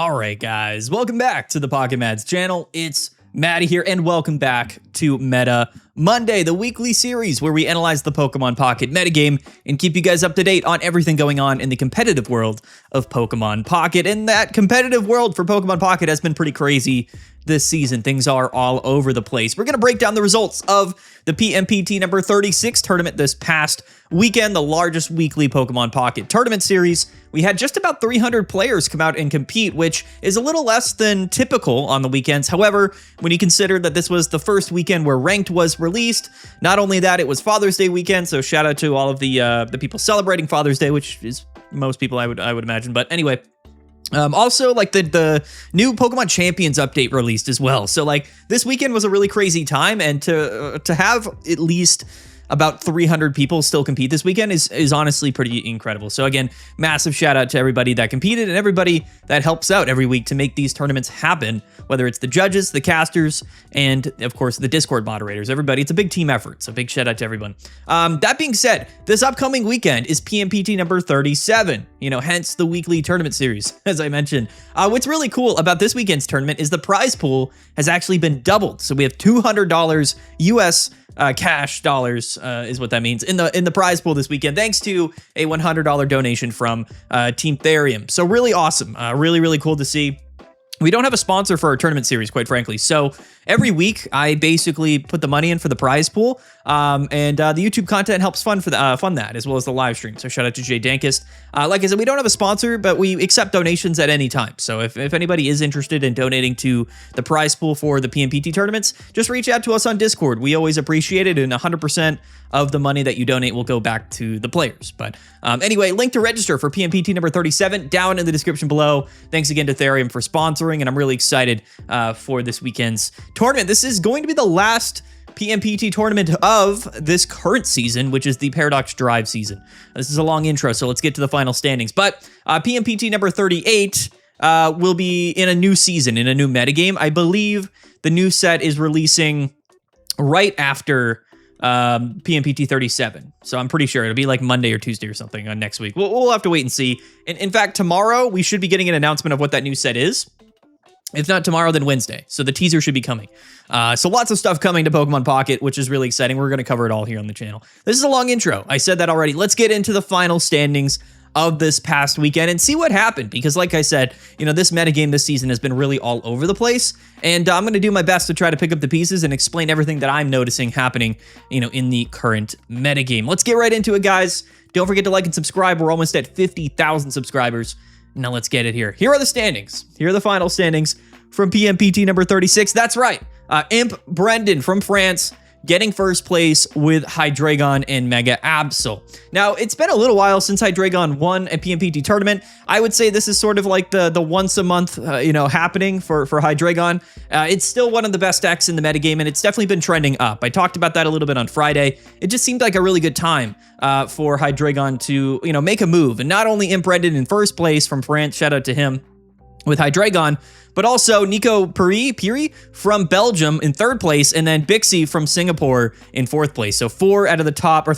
All right, guys, welcome back to the Pocket Mads channel. It's Maddie here, and welcome back to Meta Monday, the weekly series where we analyze the Pokemon Pocket metagame and keep you guys up to date on everything going on in the competitive world of Pokemon Pocket. And that competitive world for Pokemon Pocket has been pretty crazy this season. Things are all over the place. We're going to break down the results of the PMPT number 36 tournament this past weekend, the largest weekly Pokemon Pocket tournament series. We had just about 300 players come out and compete, which is a little less than typical on the weekends. However, when you consider that this was the first weekend where Ranked was released, not only that, it was Father's Day weekend, so shout out to all of the people celebrating Father's Day, which is most people I would imagine. But anyway, also, like, the new Pokemon Champions update released as well. So, like, this weekend was a really crazy time, and to have at least about 300 people still compete this weekend is honestly pretty incredible. So again, massive shout out to everybody that competed and everybody that helps out every week to make these tournaments happen, whether it's the judges, the casters, and of course the Discord moderators. Everybody, it's a big team effort, so big shout out to everyone. That being said, this upcoming weekend is PMPT number 37, hence the weekly tournament series, as I mentioned. What's really cool about this weekend's tournament is the prize pool has actually been doubled. So we have $200 US cash dollars is what that means in the prize pool this weekend, thanks to a $100 donation from Team Therium. So really awesome, really cool to see. We don't have a sponsor for our tournament series, quite frankly. So every week, I basically put the money in for the prize pool, and the YouTube content helps fund that, as well as the live stream. So shout out to Jay Dankist. Like I said, we don't have a sponsor, but we accept donations at any time. So if anybody is interested in donating to the prize pool for the PMPT tournaments, just reach out to us on Discord. We always appreciate it, and 100% of the money that you donate will go back to the players. But anyway, link to register for PMPT number 37 down in the description below. Thanks again to Therium for sponsoring, and I'm really excited for this weekend's tournament. This is going to be the last PMPT tournament of this current season, which is the Paradox Drive season. This is a long intro, so let's get to the final standings. But PMPT number 38 will be in a new season, in a new metagame. I believe the new set is releasing right after PMPT 37. So I'm pretty sure it'll be like Monday or Tuesday or something next week. We'll have to wait and see. In fact, tomorrow we should be getting an announcement of what that new set is. If not tomorrow, then Wednesday. So the teaser should be coming. So lots of stuff coming to Pokemon Pocket, which is really exciting. We're going to cover it all here on the channel. This is a long intro. I said that already. Let's get into the final standings of this past weekend and see what happened. Because like I said, this metagame this season has been really all over the place. And I'm going to do my best to try to pick up the pieces and explain everything that I'm noticing happening, in the current metagame. Let's get right into it, guys. Don't forget to like and subscribe. We're almost at 50,000 subscribers. Now let's get it here. Here are the standings. Here are the final standings from PMPT number 36. That's right. Imp Brendan from France getting first place with Hydreigon and Mega Absol. Now, it's been a little while since Hydreigon won a PMPT tournament. I would say this is sort of like the once a month, happening for Hydreigon. It's still one of the best decks in the metagame, and it's definitely been trending up. I talked about that a little bit on Friday. It just seemed like a really good time for Hydreigon to, make a move. And not only Imp Brendan in first place from France, shout out to him with Hydreigon, but also Nico Piri from Belgium in third place, and then Bixie from Singapore in fourth place. So 3 out of the top 4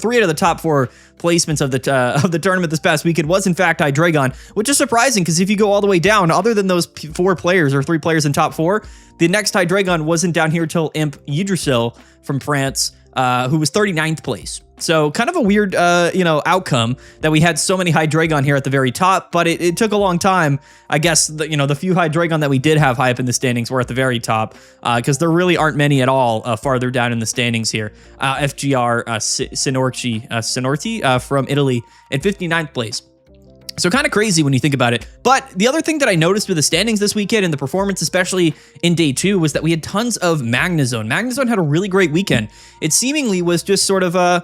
placements of the tournament this past weekend was in fact Hydreigon, which is surprising because if you go all the way down, other than those 4 players or 3 players in top 4, the next Hydreigon wasn't down here till Imp Yggdrasil from France, who was 39th place. So kind of a weird, outcome that we had so many Hydreigon here at the very top, but it took a long time. I guess, the few Hydreigon that we did have high up in the standings were at the very top, because there really aren't many at all farther down in the standings here. FGR Sinorti from Italy at 59th place. So kind of crazy when you think about it. But the other thing that I noticed with the standings this weekend and the performance, especially in day 2, was that we had tons of Magnezone. Magnezone had a really great weekend. It seemingly was just sort of a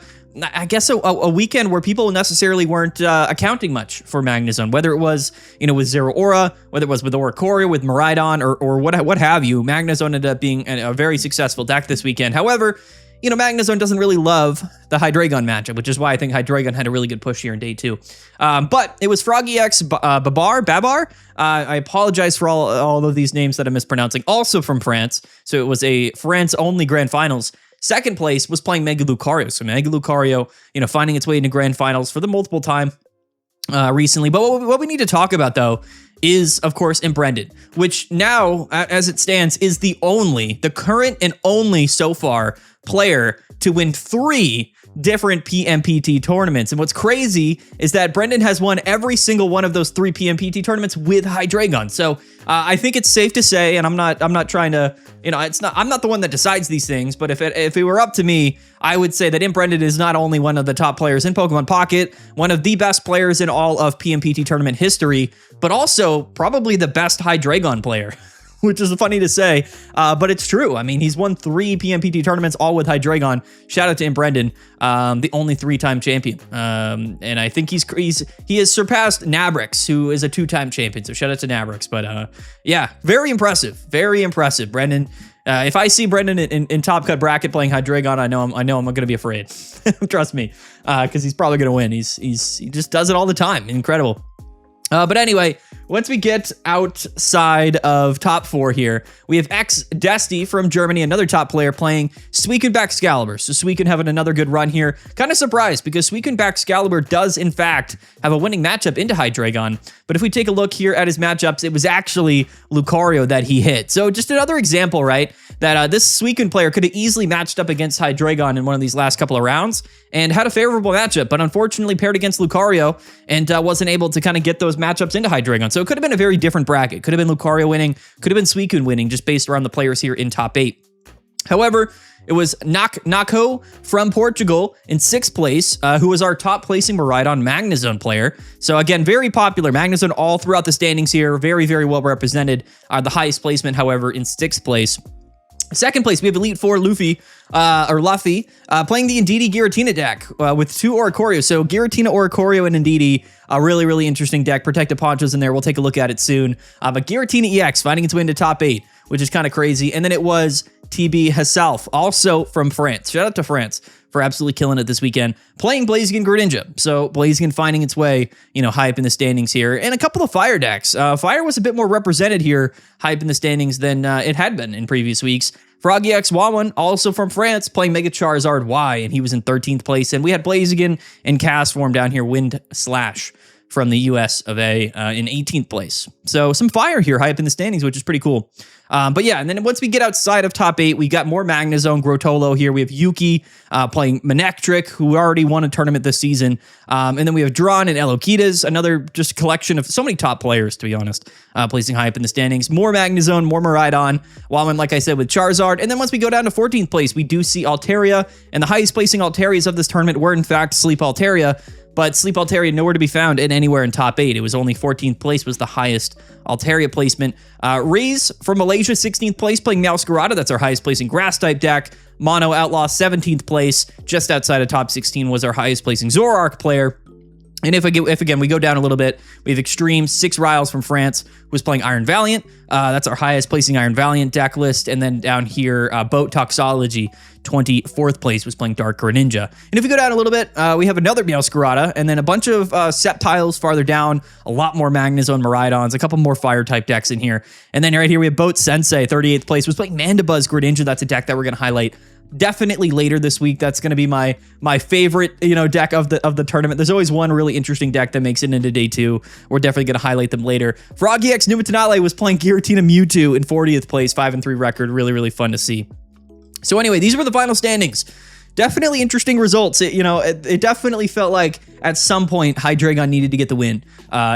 weekend where people necessarily weren't accounting much for Magnezone, whether it was, with Zero Aura, whether it was with Oricorio, with Miraidon, or what have you. Magnezone ended up being a very successful deck this weekend. However, Magnezone doesn't really love the Hydreigon matchup, which is why I think Hydreigon had a really good push here in day 2. But it was Froggy X Babar. I apologize for all of these names that I'm mispronouncing. Also from France. So it was a France-only Grand Finals. Second place was playing Mega Lucario. So Mega Lucario, finding its way into Grand Finals for the multiple time recently. But what we need to talk about, though, is, of course, Brendan, which now, as it stands, is the current and only so far player to win 3 different PMPT tournaments. And what's crazy is that Brendan has won every single one of those 3 PMPT tournaments with Hydreigon. So I think it's safe to say, and I'm not trying to, I'm not the one that decides these things, but if it were up to me, I would say that Brendan is not only one of the top players in Pokemon Pocket, one of the best players in all of PMPT tournament history, but also probably the best Hydreigon player. Which is funny to say, but it's true. I mean, he's won 3 PMPT tournaments, all with Hydreigon. Shout out to Brendan, the only 3-time champion. And I think he has surpassed Nabrix, who is a 2-time champion. So shout out to Nabrix. But yeah, very impressive, Brendan. If I see Brendan in Top Cut bracket playing Hydreigon, I know I'm going to be afraid. Trust me, because he's probably going to win. He just does it all the time. Incredible. But anyway, once we get outside of top 4 here, we have X-Desti from Germany, another top player playing Suicune-Baxcalibur. So Suicune having another good run here. Kind of surprised because Suicune-Baxcalibur does, in fact, have a winning matchup into Hydreigon. But if we take a look here at his matchups, it was actually Lucario that he hit. So just another example, right, that this Suicune player could have easily matched up against Hydreigon in one of these last couple of rounds and had a favorable matchup, but unfortunately paired against Lucario and wasn't able to kind of get those matchups into Hydreigon. So it could have been a very different bracket. Could have been Lucario winning, could have been Suicune winning, just based around the players here in top 8. However, it was Nako from Portugal in 6th place, who was our top placing Miraidon Magnezone player. So again, very popular. Magnezone all throughout the standings here. Very, very well represented. The highest placement, however, in 6th place. 2nd place, we have Elite Four Luffy, playing the Indeedee Giratina deck with 2 Oricorio. So Giratina, Oricorio, and Indeedee, a really, really interesting deck. Protected Poncho's in there. We'll take a look at it soon. But Giratina EX finding its way into top 8, which is kind of crazy. And then it was TB herself, also from France. Shout out to France for absolutely killing it this weekend, playing Blaziken Greninja. So Blaziken finding its way, high up in the standings here. And a couple of Fire decks. Fire was a bit more represented here, high up in the standings than it had been in previous weeks. Froggy X Wawan, also from France, playing Mega Charizard Y, and he was in 13th place. And we had Blaziken and Castform down here, Wind Slash from the US of A in 18th place. So some Fire here, high up in the standings, which is pretty cool. But yeah, and then once we get outside of top 8, we got more Magnezone, Grotolo here. We have Yuki playing Manectric, who already won a tournament this season. And then we have Drawn and Eloquitas, another just collection of so many top players, to be honest, placing high up in the standings. More Magnezone, more Miraidon, Walman, like I said, with Charizard. And then once we go down to 14th place, we do see Altaria, and the highest placing Altarias of this tournament were, in fact, Sleep Altaria. But Sleep Altaria nowhere to be found in anywhere in top 8. It was only 14th place was the highest Altaria placement. Rees from Malaysia, 16th place, playing Meowscarada. That's our highest placing Grass-type deck. Mono Outlaw, 17th place. Just outside of top 16 was our highest placing Zoroark player. And if again, we go down a little bit, we have Extreme, 6 Riles from France, who's playing Iron Valiant. That's our highest placing Iron Valiant deck list. And then down here, Boat Toxology, 24th place, was playing Dark Greninja. And if we go down a little bit, we have another Meowscarada, and then a bunch of Sceptiles farther down, a lot more Magnezone Miraidons, a couple more Fire-type decks in here. And then right here, we have Boat Sensei, 38th place, was playing Mandibuzz Greninja. That's a deck that we're going to highlight definitely later this week. That's going to be my favorite, deck of the tournament. There's always one really interesting deck that makes it into day 2. We're definitely going to highlight them later. Froggy X Numatanale was playing Giratina Mewtwo in 40th place, 5-3 record. Really, really fun to see. So anyway, these were the final standings. Definitely interesting results. It definitely felt like at some point Hydreigon needed to get the win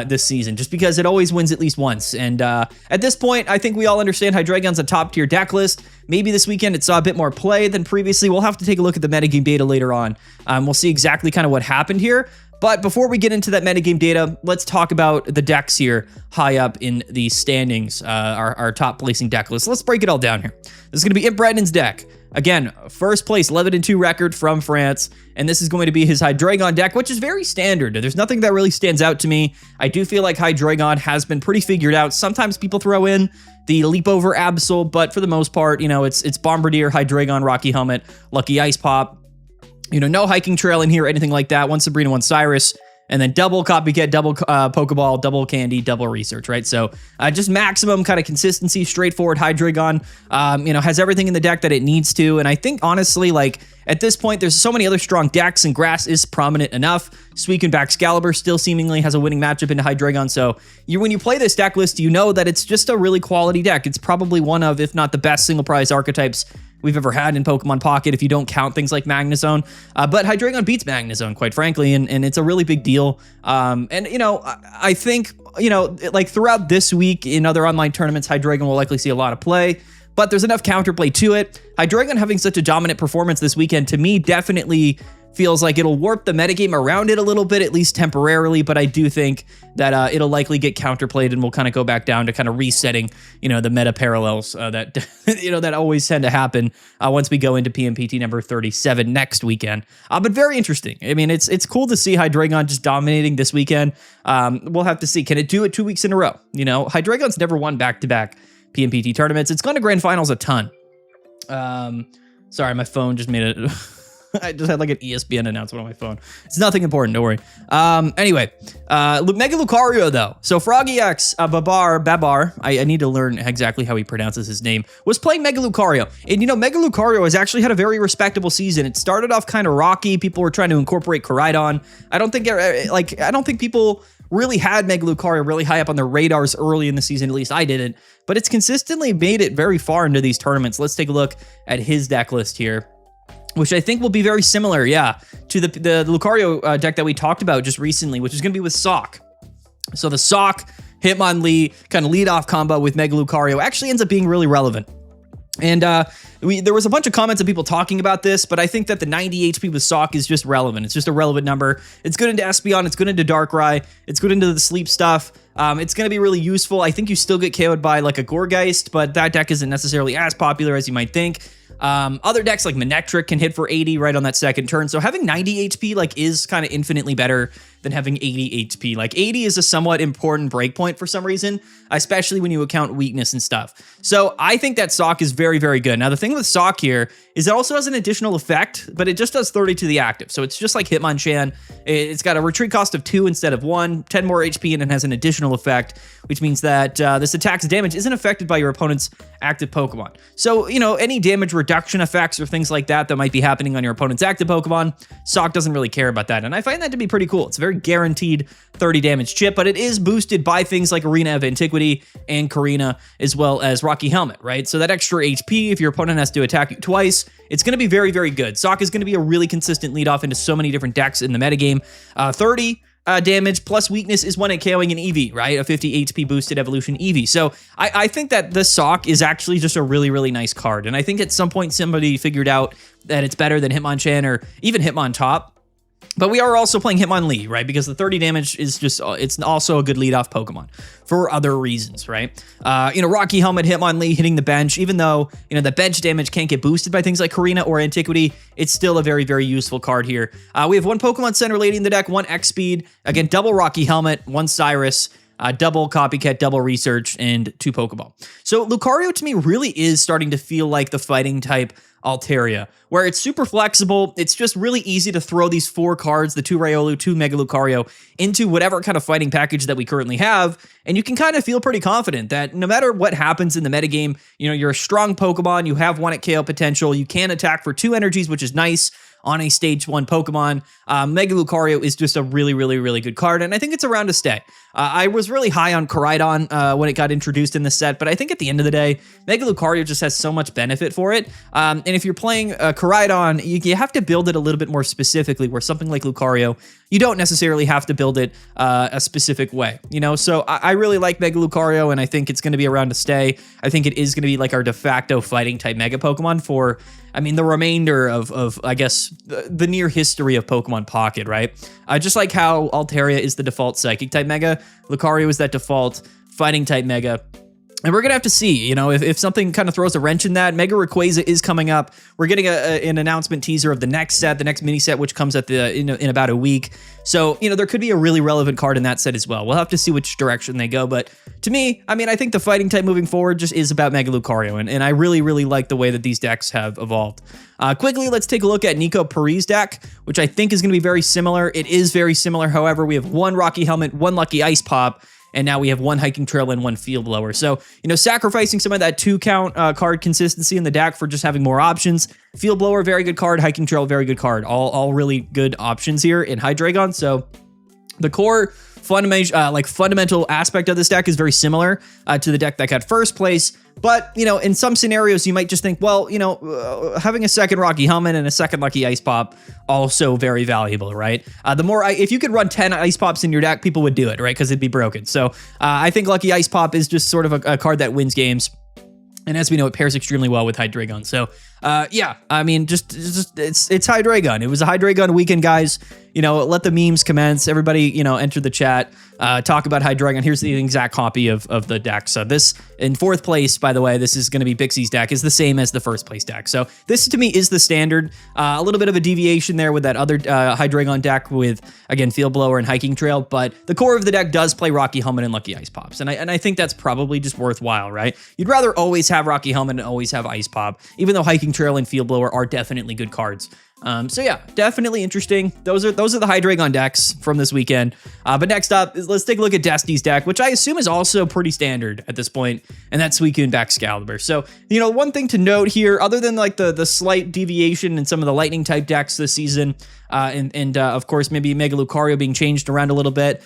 this season, just because it always wins at least once. And at this point, I think we all understand Hydreigon's a top tier deck list. Maybe this weekend it saw a bit more play than previously. We'll have to take a look at the metagame data later on. We'll see exactly kind of what happened here. But before we get into that metagame data, let's talk about the decks here high up in the standings, our top placing deck list. Let's break it all down here. This is going to be Brendan's deck. Again, first place, 11-2 record from France, and this is going to be his Hydreigon deck, which is very standard. There's nothing that really stands out to me. I do feel like Hydreigon has been pretty figured out. Sometimes people throw in the Leap Over Absol, but for the most part, it's Bombardier, Hydreigon, Rocky Helmet, Lucky Ice Pop. No hiking trail in here or anything like that. One Sabrina, one Cyrus. and then double copycat, double Pokeball, double candy, double research, right? So just maximum kind of consistency, straightforward Hydreigon, has everything in the deck that it needs to. And I think honestly, like at this point, there's so many other strong decks and grass is prominent enough. Suicune Excalibur still seemingly has a winning matchup into Hydreigon. So when you play this deck list, you know that it's just a really quality deck. It's probably one of, if not the best single prize archetypes we've ever had in Pokemon Pocket, if you don't count things like Magnezone. But Hydreigon beats Magnezone, quite frankly, and it's a really big deal. I think, like throughout this week in other online tournaments, Hydreigon will likely see a lot of play, but there's enough counterplay to it. Hydreigon having such a dominant performance this weekend, to me, definitely feels like it'll warp the metagame around it a little bit, at least temporarily, but I do think that it'll likely get counterplayed and we'll kind of go back down to kind of resetting, the meta parallels that, that always tend to happen once we go into PMPT number 37 next weekend. But very interesting. I mean, it's cool to see Hydreigon just dominating this weekend. We'll have to see. Can it do it 2 weeks in a row? Hydreigon's never won back-to-back PMPT tournaments. It's gone to grand finals a ton. Sorry, my phone just made it... I just had like an ESPN announcement on my phone. It's nothing important, don't worry. Anyway, Mega Lucario though. So Froggy X, Babar, I need to learn exactly how he pronounces his name, was playing Mega Lucario. And Mega Lucario has actually had a very respectable season. It started off kind of rocky. People were trying to incorporate Koraidon. I don't think people really had Mega Lucario really high up on their radars early in the season, at least I didn't. But it's consistently made it very far into these tournaments. Let's take a look at his deck list here, which I think will be very similar, to the Lucario deck that we talked about just recently, which is going to be with Sock. So the Sock, Hitmonlee kind of lead-off combo with Mega Lucario actually ends up being really relevant. And there was a bunch of comments of people talking about this, but I think that the 90 HP with Sock is just relevant. It's just a relevant number. It's good into Espeon. It's good into Darkrai. It's good into the sleep stuff. It's going to be really useful. I think you still get KO'd by like a Gourgeist, but that deck isn't necessarily as popular as you might think. Other decks like Manectric can hit for 80 right on that second turn. So having 90 HP is kind of infinitely better than having 80 HP. Like 80 is a somewhat important breakpoint for some reason, especially when you account weakness and stuff. So I think that Sock is very, very good. Now the thing with Sock here is it also has an additional effect, but it just does 30 to the active. So it's just like Hitmonchan. It's got a retreat cost of 2 instead of 1, 10 more HP, and it has an additional effect, which means that this attack's damage isn't affected by your opponent's active Pokemon. So, any damage reduction effects or things like that might be happening on your opponent's active Pokemon, Sock doesn't really care about that. And I find that to be pretty cool. It's a very guaranteed 30 damage chip, but it is boosted by things like Arena of Antiquity and Karina, as well as Rocky Helmet, right? So that extra HP, if your opponent has to attack you twice, it's going to be very, very good. Sock is going to be a really consistent leadoff into so many different decks in the metagame. 30 damage plus weakness is 1 at KOing an EV, right? A 50 HP boosted evolution EV. So I think that the Sock is actually just a really, really nice card. And I think at some point somebody figured out that it's better than Hitmonchan or even Hitmontop. But we are also playing Hitmonlee, right? Because the 30 damage is just, it's also a good leadoff Pokemon for other reasons, right? Rocky Helmet, Hitmonlee hitting the bench, even though, the bench damage can't get boosted by things like Karina or Antiquity, it's still a very, very useful card here. We have 1 Pokemon Center lady in the deck, 1 X-Speed, again, double Rocky Helmet, 1 Cyrus, double Copycat, double Research, and 2 Pokeball. So Lucario to me really is starting to feel like the fighting type Altaria, where it's super flexible. It's just really easy to throw these 4 cards, the 2 Riolu, 2 Mega Lucario, into whatever kind of fighting package that we currently have, and you can kind of feel pretty confident that no matter what happens in the metagame, you're a strong Pokemon, you have 1 at KO potential, you can attack for 2 energies, which is nice on a stage 1 Pokemon. Mega Lucario is just a really, really, really good card, and I think it's around to stay. I was really high on Koraidon when it got introduced in the set, but I think at the end of the day, Mega Lucario just has so much benefit for it. And if you're playing Koraidon, you have to build it a little bit more specifically, where something like Lucario, you don't necessarily have to build it a specific way, So I really like Mega Lucario, and I think it's going to be around to stay. I think it is going to be like our de facto fighting type Mega Pokemon for, the remainder of I guess, the near history of Pokemon Pocket, right? Just like how Altaria is the default Psychic type Mega, Lucario is that default fighting type Mega. And we're going to have to see, you know, if something kind of throws a wrench in that. Mega Rayquaza is coming up. We're getting an announcement teaser of the next set, the next mini set, which comes at in about a week. So, you know, there could be a really relevant card in that set as well. We'll have to see which direction they go. But to me, I mean, I think the fighting type moving forward just is about Mega Lucario. And I really, really like the way that these decks have evolved. Quickly, let's take a look at Nico Paris' deck, which I think is going to be very similar. It is very similar. However, we have one Rocky Helmet, one Lucky Ice Pop, and now we have one Hiking Trail and one Field Blower. So, you know, sacrificing some of that 2-count card consistency in the deck for just having more options. Field Blower, very good card. Hiking Trail, very good card. All really good options here in Hydreigon. So the core fundamental aspect of this deck is very similar to the deck that got first place. But, you know, in some scenarios, you might just think, well, you know, having a second Rocky Helmet and a second Lucky Ice Pop, also very valuable, right? If you could run 10 Ice Pops in your deck, people would do it, right? Because it'd be broken. So I think Lucky Ice Pop is just sort of a card that wins games. And as we know, it pairs extremely well with Hydreigon. So, yeah, I mean, it's Hydreigon. It was a Hydreigon weekend, guys. You know, let the memes commence. Everybody, you know, enter the chat. Talk about Hydreigon. Here's the exact copy of the deck. So this, in 4th place, by the way, this is going to be Bixie's deck, is the same as the 1st place deck. So this, to me, is the standard. A little bit of a deviation there with that other Hydreigon deck with, again, Field Blower and Hiking Trail. But the core of the deck does play Rocky Helmet and Lucky Ice Pops. And I think that's probably just worthwhile, right? You'd rather always have Rocky Helmet and always have Ice Pop, even though Hiking Trail and Field Blower are definitely good cards. So yeah, definitely interesting. Those are the Hydreigon decks from this weekend. But next up, let's take a look at Destiny's deck, which I assume is also pretty standard at this point, and that's Suicune Excalibur. So, you know, one thing to note here, other than like the slight deviation in some of the lightning type decks this season, and of course maybe Mega Lucario being changed around a little bit,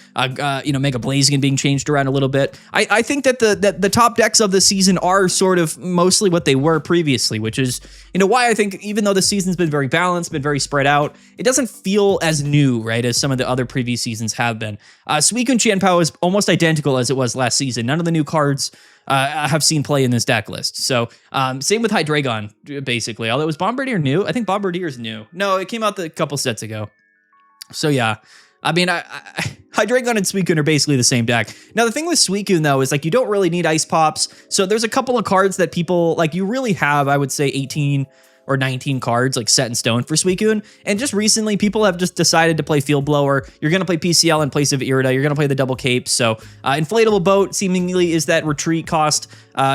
you know, Mega Blaziken being changed around a little bit. I think that the top decks of the season are sort of mostly what they were previously, which is, you know, why I think even though the season's been very balanced, been very spread out, it doesn't feel as new, right, as some of the other previous seasons have been. Suicune Qianpao is almost identical as it was last season. None of the new cards have seen play in this deck list. So same with Hydreigon, basically. Although, was Bombardier new? I think Bombardier's new. No, it came out a couple sets ago. So yeah, I mean, Hydreigon and Suicune are basically the same deck. Now, the thing with Suicune, though, is like you don't really need Ice Pops. So there's a couple of cards that people, like, you really have, I would say, 18 or 19 cards like set in stone for Suicune. And just recently, people have just decided to play Field Blower. You're going to play PCL in place of Irida. You're going to play the double cape. So Inflatable Boat seemingly is that retreat cost,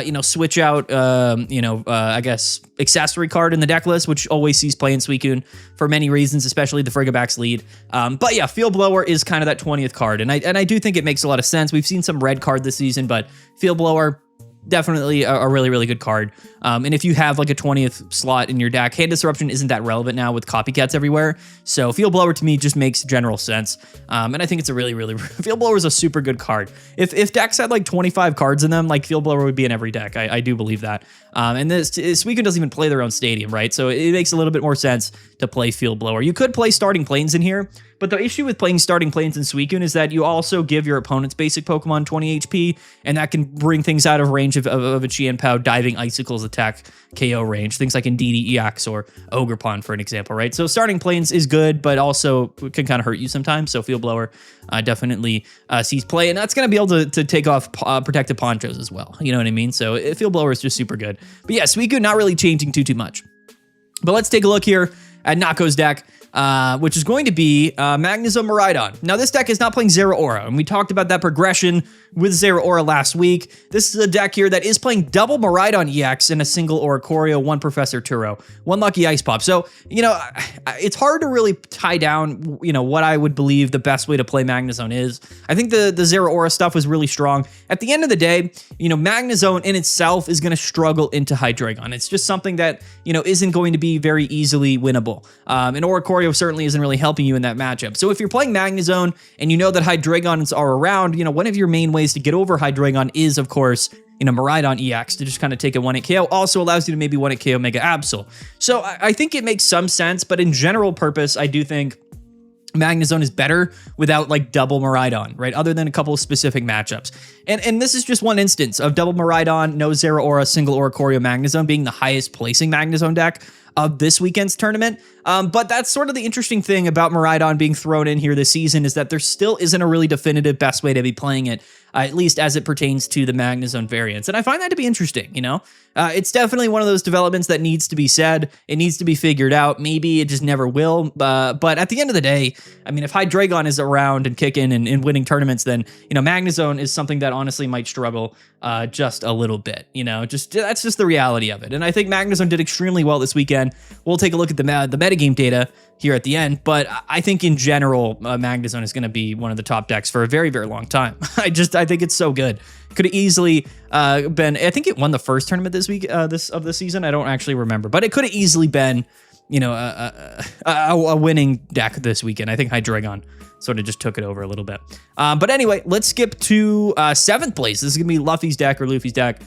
you know, switch out, I guess, accessory card in the deck list, which always sees play in Suicune for many reasons, especially the Frigibax lead. But yeah, Field Blower is kind of that 20th card. And I do think it makes a lot of sense. We've seen some red card this season, but Field Blower, definitely a really, really good card. And if you have like a 20th slot in your deck, Hand Disruption isn't that relevant now with copycats everywhere. So Field Blower to me just makes general sense. And I think it's a really, Field Blower is a super good card. If decks had like 25 cards in them, like Field Blower would be in every deck. I do believe that. And this Suicune doesn't even play their own stadium, right? So it makes a little bit more sense to play Field Blower. You could play Starting Plains in here, but the issue with playing Starting Plains in Suicune is that you also give your opponent's basic Pokemon 20 HP, and that can bring things out of range of a Qianpao Diving Icicles attack KO range, things like Indeedee EX or Ogerpon, for an example, right? So Starting Plains is good, but also can kind of hurt you sometimes. So Field Blower definitely sees play, and that's going to be able to take off Protective Ponchos as well. You know what I mean? So Field Blower is just super good. But yeah, Suicune not really changing too much. But let's take a look here at Nako's deck, which is going to be Magnezone Miraidon. Now, this deck is not playing Zeraora, and we talked about that progression with Zeraora last week. This is a deck here that is playing double Miraidon EX and a single Oricorio, one Professor Turo, one Lucky Ice Pop. So, you know, it's hard to really tie down, you know, what I would believe the best way to play Magnezone is. I think the Zeraora stuff was really strong. At the end of the day, you know, Magnezone in itself is going to struggle into Hydreigon. It's just something that, you know, isn't going to be very easily winnable. And Oricorio certainly isn't really helping you in that matchup. So if you're playing Magnezone and you know that Hydreigons are around, you know, one of your main ways to get over Hydreigon is, of course, you know, Miraidon EX to just kind of take a 1-hit KO. Also allows you to maybe 1-hit KO Mega Absol. So I think it makes some sense, but in general purpose, I do think Magnezone is better without like double Miraidon, right? Other than a couple of specific matchups. And this is just one instance of double Miraidon, no Zeraora, single Oricorio Magnezone being the highest placing Magnezone deck of this weekend's tournament. But that's sort of the interesting thing about Miraidon being thrown in here this season is that there still isn't a really definitive best way to be playing it, at least as it pertains to the Magnezone variants. And I find that to be interesting, you know? It's definitely one of those developments that needs to be said. It needs to be figured out. Maybe it just never will. But at the end of the day, I mean, if Hydreigon is around and kicking and winning tournaments, then, you know, Magnezone is something that honestly might struggle just a little bit, you know? That's just the reality of it. And I think Magnezone did extremely well this weekend. We'll take a look at the metagame data here at the end, but I think in general, Magnezone is going to be one of the top decks for a very, very long time. I think it's so good. Could have easily been, I think it won the first tournament this week, this season. I don't actually remember, but it could have easily been, you know, a winning deck this weekend. I think Hydreigon sort of just took it over a little bit. But anyway, let's skip to 7th place. This is going to be Luffy's deck or Luffy's deck.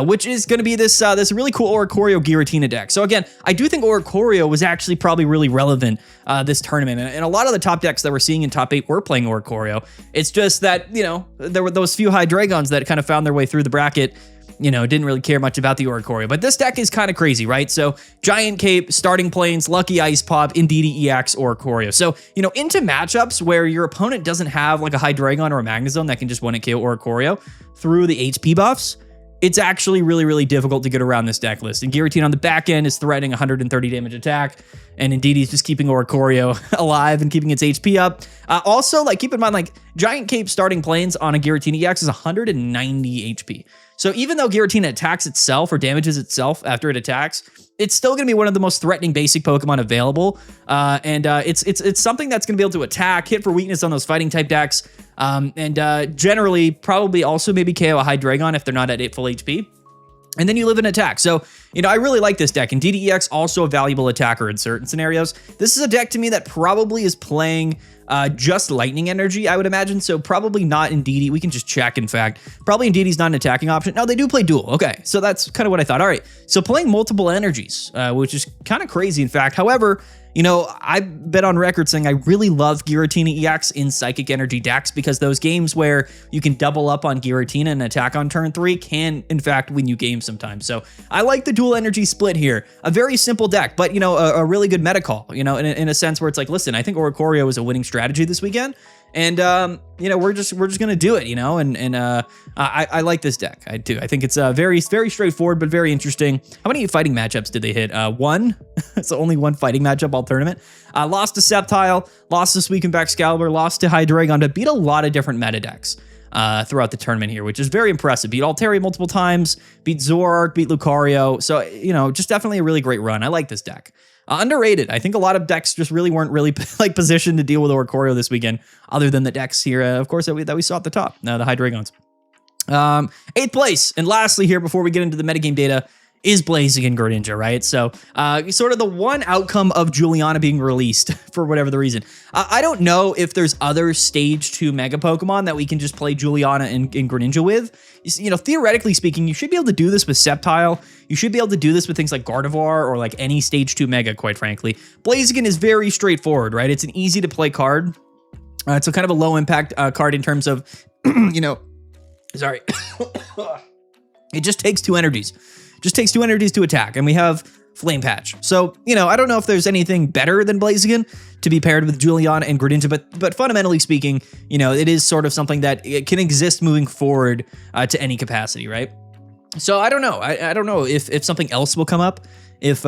Which is going to be this really cool Oricorio Giratina deck. So again, I do think Oricorio was actually probably really relevant this tournament. And a lot of the top decks that we're seeing in top 8 were playing Oricorio. It's just that, you know, there were those few Hydreigons that kind of found their way through the bracket, you know, didn't really care much about the Oricorio. But this deck is kind of crazy, right? So Giant Cape, Starting Plains, Lucky Ice Pop, Indeedee EX, Oricorio. So, you know, into matchups where your opponent doesn't have like a Hydreigon or a Magnezone that can just 1-hit KO Oricorio through the HP buffs, it's actually really, really difficult to get around this deck list. And Giratina on the back end is threatening 130 damage attack, and Indeedee's just keeping Oricorio alive and keeping its HP up. Also, like, keep in mind, like, Giant Cape Starting Plains on a Giratina EX is 190 HP. So even though Giratina attacks itself or damages itself after it attacks, it's still going to be one of the most threatening basic Pokemon available. It's something that's going to be able to attack, hit for weakness on those fighting type decks, and generally probably also maybe KO a Hydreigon if they're not at full HP. And then you live in attack. So, you know, I really like this deck. And DDEX also a valuable attacker in certain scenarios. This is a deck to me that probably is playing just lightning energy, I would imagine. So probably not Indeedee. We can just check, in fact. Probably Indeedee's not an attacking option. No, they do play dual. Okay, so that's kind of what I thought. All right, so playing multiple energies, which is kind of crazy, in fact. However, you know, I've been on record saying I really love Giratina EX in Psychic Energy decks because those games where you can double up on Giratina and attack on turn 3 can, in fact, win you games sometimes. So I like the dual energy split here. A very simple deck, but, you know, a really good meta call, you know, in a sense where it's like, listen, I think Oricorio is a winning strategy this weekend. And, you know, we're just going to do it, you know, and I like this deck. I do. I think it's very straightforward, but very interesting. How many fighting matchups did they hit? One. It's only one fighting matchup all tournament. Lost to Sceptile, lost this week in Excalibur, lost to Hydreigon, to beat a lot of different meta decks throughout the tournament here, which is very impressive. Beat Altaria multiple times, beat Zoroark, beat Lucario. So, you know, just definitely a really great run. I like this deck. Underrated. I think a lot of decks just really weren't really like positioned to deal with Oricorio this weekend, other than the decks here, of course, that we saw at the top, the Hydreigons. 8th place, and lastly here, before we get into the metagame data, is Blaziken Greninja, right? So sort of the one outcome of Juliana being released for whatever the reason. I don't know if there's other stage 2 mega Pokemon that we can just play Juliana and Greninja with. You know, theoretically speaking, you should be able to do this with Sceptile. You should be able to do this with things like Gardevoir or like any stage 2 mega, quite frankly. Blaziken is very straightforward, right? It's an easy to play card. It's a kind of a low impact card in terms of, you know, sorry. It just takes 2 energies. Just takes 2 energies to attack, and we have Flame Patch. So, you know, I don't know if there's anything better than Blaziken to be paired with Juliana and Greninja, but fundamentally speaking, you know, it is sort of something that it can exist moving forward to any capacity, right? So I don't know. I don't know if something else will come up, if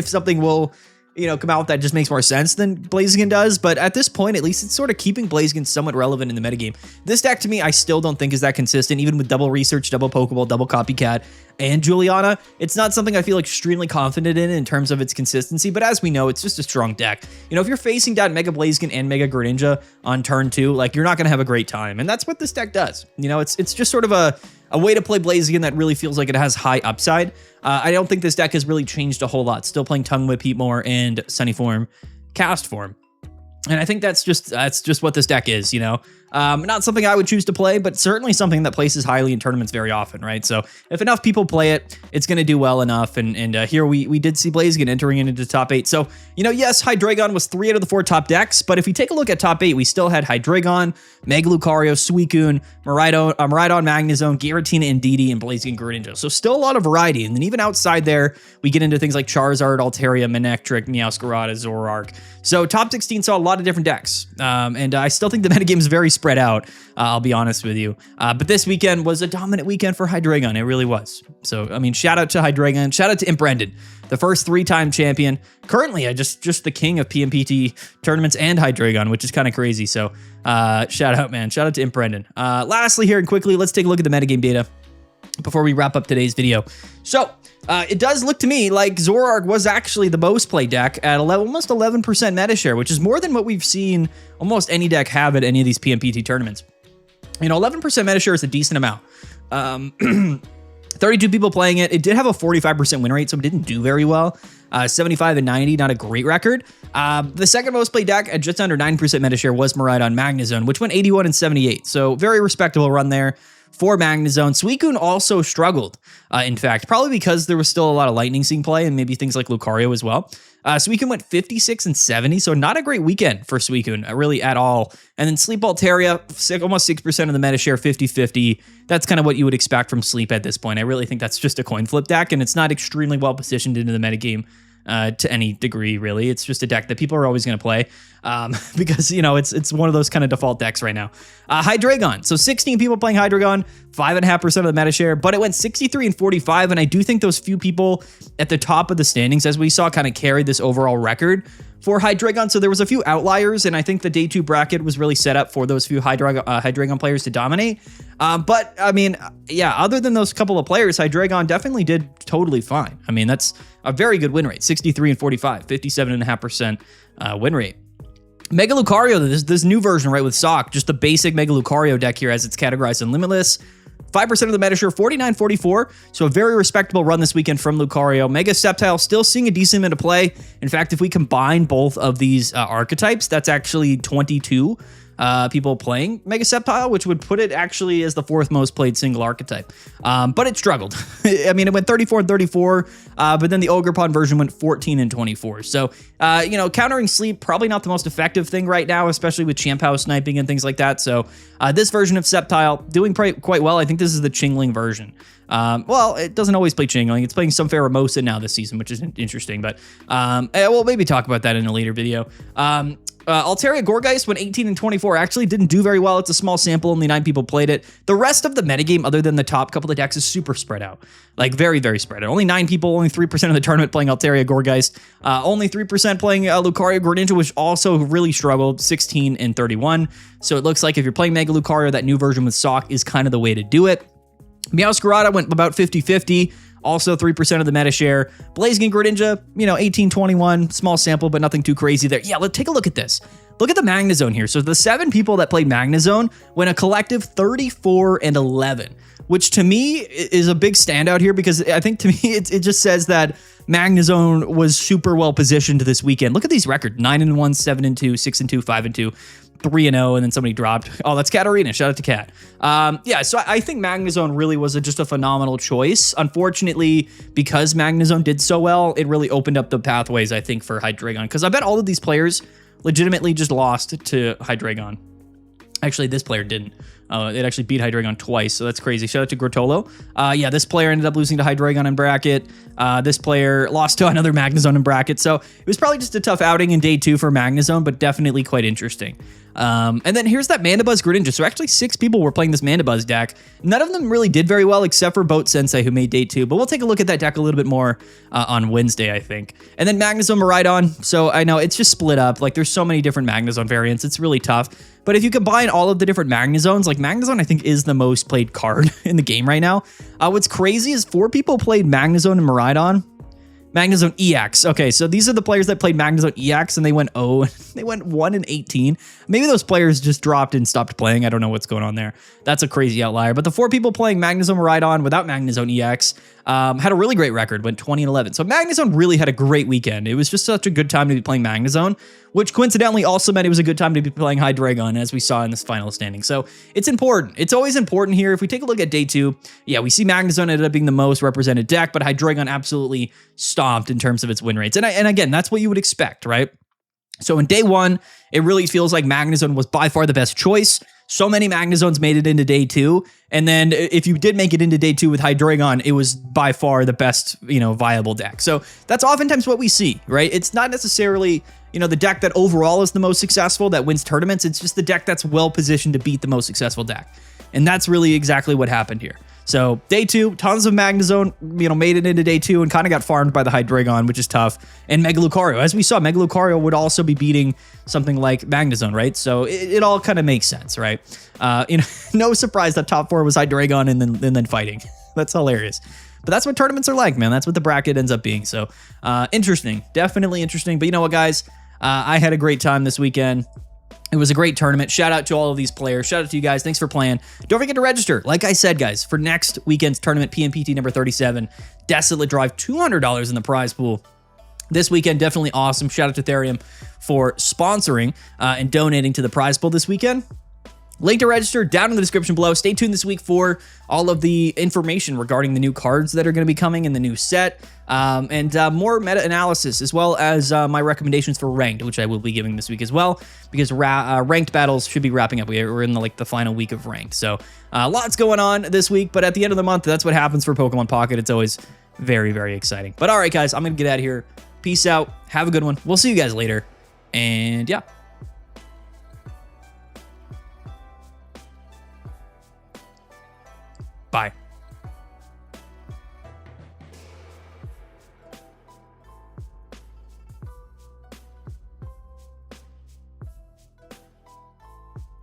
something will, you know, come out that just makes more sense than Blaziken does. But at this point, at least it's sort of keeping Blaziken somewhat relevant in the metagame. This deck, to me, I still don't think is that consistent, even with double research, double Pokeball, double Copycat, and Juliana. It's not something I feel extremely confident in terms of its consistency, but as we know, it's just a strong deck. You know, if you're facing down Mega Blaziken and Mega Greninja on turn 2, like, you're not going to have a great time. And that's what this deck does. You know, it's just sort of a way to play Blaziken that really feels like it has high upside. I don't think this deck has really changed a whole lot. Still playing Tongue Whip, Heatmore, and Sunny Form, Cast Form. And I think that's just what this deck is, you know. Not something I would choose to play, but certainly something that places highly in tournaments very often, right? So if enough people play it, it's going to do well enough. And here we did see Blaziken entering into the top 8. So, yes, Hydreigon was 3 out of the 4 top decks, but if we take a look at top 8, we still had Hydreigon, Mega Lucario, Suicune, Miraidon, Magnezone, Giratina, Indeedee, and Blaziken Greninja. So still a lot of variety. And then even outside there, we get into things like Charizard, Altaria, Manectric, Meowscarada, Zoroark. So top 16 saw a lot of different decks. And I still think the metagame is very spread out, I'll be honest with you. But this weekend was a dominant weekend for Hydreigon. It really was. So, I mean, shout out to Hydreigon. Shout out to Imp Brendan, the first 3-time champion. Currently, just the king of PMPT tournaments and Hydreigon, which is kind of crazy. So, shout out, man. Shout out to Imp Brendan. Lastly here and quickly, let's take a look at the metagame data before we wrap up today's video. So, it does look to me like Zoroark was actually the most played deck at almost 11% meta share, which is more than what we've seen almost any deck have at any of these PMPT tournaments. 11% meta share is a decent amount. 32 people playing it. It did have a 45% win rate, so it didn't do very well. 75 and 90, not a great record. The second most played deck at just under 9% meta share was Miraidon Magnezone, which went 81 and 78. So very respectable run there for Magnezone. Suicune also struggled, in fact, probably because there was still a lot of Lightning Seed play and maybe things like Lucario as well. Suicune went 56 and 70, so not a great weekend for Suicune, really at all. And then Sleep Altaria, almost 6% of the meta share, 50-50. That's kind of what you would expect from Sleep at this point. I really think that's just a coin flip deck, and it's not extremely well positioned into the metagame to any degree, really. It's just a deck that people are always going to play because, it's one of those kind of default decks right now. Hydreigon. So 16 people playing Hydreigon, 5.5% of the meta share, but it went 63 and 45. And I do think those few people at the top of the standings, as we saw, kind of carried this overall record for Hydreigon. So there was a few outliers, and I think the day 2 bracket was really set up for those few Hydreigon players to dominate. But I mean, yeah, other than those couple of players, Hydreigon definitely did totally fine. I mean, that's a very good win rate, 63 and 45, 57.5% win rate. Mega Lucario, this new version, right, with Sock, just the basic Mega Lucario deck here as it's categorized in Limitless. 5% of the meta share, 49-44, so a very respectable run this weekend from Lucario. Mega Sceptile still seeing a decent amount of play. In fact, if we combine both of these archetypes, that's actually 22 people playing Mega Sceptile, which would put it actually as the 4th most played single archetype. But it struggled. I mean, it went 34 and 34, but then the Ogerpon version went 14 and 24. So, countering Sleep, probably not the most effective thing right now, especially with Champ House sniping and things like that. So, this version of Sceptile doing quite well. I think this is the Chingling version. Well, it doesn't always play Chingling. It's playing some Pheromosa now this season, which is interesting, but we'll maybe talk about that in a later video. Altaria Gourgeist went 18 and 24. Actually didn't do very well. It's a small sample. Only 9 people played it. The rest of the metagame, other than the top couple of decks, is super spread out. Like, very, very spread out. Only 9 people, only 3% of the tournament playing Altaria Gourgeist. Only 3% playing Lucario Greninja, which also really struggled, 16 and 31. So it looks like if you're playing Mega Lucario, that new version with Sock is kind of the way to do it. Meowscarada went about 50-50. Also 3% of the meta share. Blaziken Greninja, 18-21, small sample, but nothing too crazy there. Yeah, let's take a look at this. Look at the Magnezone here. So the 7 people that played Magnezone went a collective 34 and 11, which to me is a big standout here because I think to me it just says that Magnezone was super well positioned this weekend. Look at these records: 9 and 1, 7 and 2, 6 and 2, 5 and 2. 3 and 0, and then somebody dropped. Oh, that's Katarina. Shout out to Kat. Yeah, so I think Magnezone really was just a phenomenal choice. Unfortunately, because Magnezone did so well, it really opened up the pathways, I think, for Hydreigon. Because I bet all of these players legitimately just lost to Hydreigon. Actually, this player didn't. It actually beat Hydreigon twice, so that's crazy. Shout out to Grotolo. Yeah, this player ended up losing to Hydreigon in bracket. This player lost to another Magnezone in bracket, so it was probably just a tough outing in day 2 for Magnezone, but definitely quite interesting. And then here's that Mandibuzz Greninja. So actually 6 people were playing this Mandibuzz deck. None of them really did very well except for Boat Sensei, who made day 2, but we'll take a look at that deck a little bit more on Wednesday, I think. And then Magnezone Miraidon. So I know it's just split up. Like, there's so many different Magnezone variants. It's really tough. But if you combine all of the different Magnezones, like Magnezone, I think is the most played card in the game right now. What's crazy is 4 people played Magnezone and Miraidon. Magnezone EX. Okay, so these are the players that played Magnezone EX, and they went 0. They went 1 and 18. Maybe those players just dropped and stopped playing. I don't know what's going on there. That's a crazy outlier. But the 4 people playing Magnezone Miraidon without Magnezone EX, had a really great record, went 20-11. So Magnezone really had a great weekend. It was just such a good time to be playing Magnezone, which coincidentally also meant it was a good time to be playing Hydreigon, as we saw in this final standing. So it's important. It's always important here. If we take a look at day 2, yeah, we see Magnezone ended up being the most represented deck, but Hydreigon absolutely stomped in terms of its win rates. And again, that's what you would expect, right? So in day 1, it really feels like Magnezone was by far the best choice. So many Magnezones made it into day 2. And then if you did make it into day 2 with Hydreigon, it was by far the best, viable deck. So that's oftentimes what we see, right? It's not necessarily, the deck that overall is the most successful that wins tournaments. It's just the deck that's well positioned to beat the most successful deck. And that's really exactly what happened here. So day 2, tons of Magnezone, made it into day 2 and kind of got farmed by the Hydreigon, which is tough. And Mega Lucario, as we saw, Mega Lucario would also be beating something like Magnezone, right? So it all kind of makes sense, right? No surprise that top 4 was Hydreigon and then fighting. That's hilarious. But that's what tournaments are like, man. That's what the bracket ends up being. So interesting, definitely interesting. But you know what, guys? I had a great time this weekend. It was a great tournament. Shout out to all of these players. Shout out to you guys. Thanks for playing. Don't forget to register. Like I said, guys, for next weekend's tournament, PMPT number 37, Desolate Drive, $200 in the prize pool. This weekend, definitely awesome. Shout out to Therium for sponsoring and donating to the prize pool this weekend. Link to register down in the description below. Stay tuned this week for all of the information regarding the new cards that are going to be coming in the new set, and more meta-analysis, as well as my recommendations for ranked, which I will be giving this week as well, because ranked battles should be wrapping up. We're in the final week of ranked, so lots going on this week, but at the end of the month, that's what happens for Pokemon Pocket. It's always very, very exciting. But all right, guys, I'm going to get out of here. Peace out. Have a good one. We'll see you guys later, and yeah. Bye.